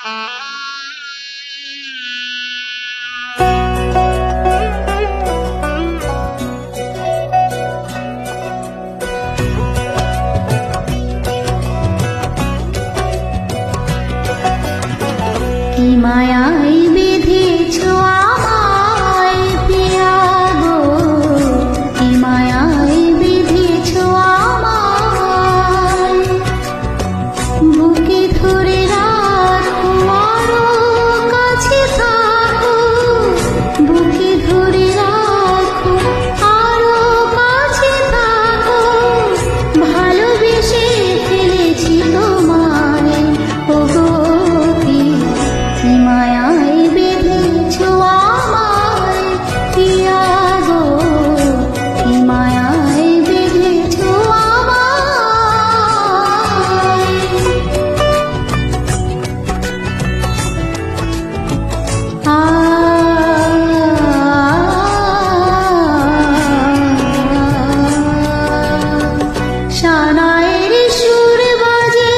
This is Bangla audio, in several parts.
কি মায়ায় বেঁধেছ আমায় পিয়া গো, কি মায়ায় বেঁধেছ আমায়, বুকে ধরে রাখো আরো কাছে থাকো, বুকে ধরে রাখো আরো কাছে থাকো, ভালোবেসে ফেলেছি তোমায় ওগো, কি মায়ায় বেঁধেছ আমায় পিয়া গো, কি মায়ায় বেঁধেছ আমায়। শানায়ের সুর বাজে,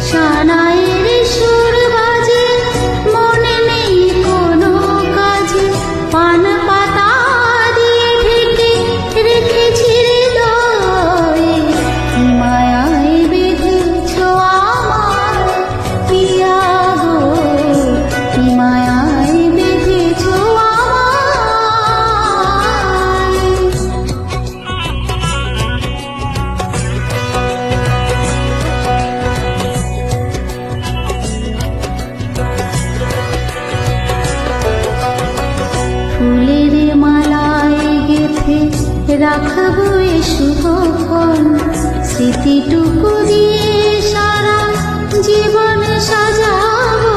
শানায়ের সুর বাজে, মনে নেই কোনো কাজে, পান পাতা দিয়ে ঢেকে রেখেছি হৃদয়ে, কি মায়ায় বেঁধেছ আমায় পিয়া গো, কি মায়ায় বেঁধেছ আমায়। ফুলের মালায় গেঁথে রাখবো এ শুভক্ষণ, স্মৃতিটুকু দিয়ে সারা জীবন সাজাবো,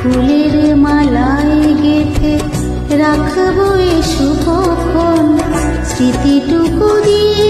ফুলের মালায় গেঁথে রাখবো এ শুভক্ষণ, স্মৃতিটুকু দিয়ে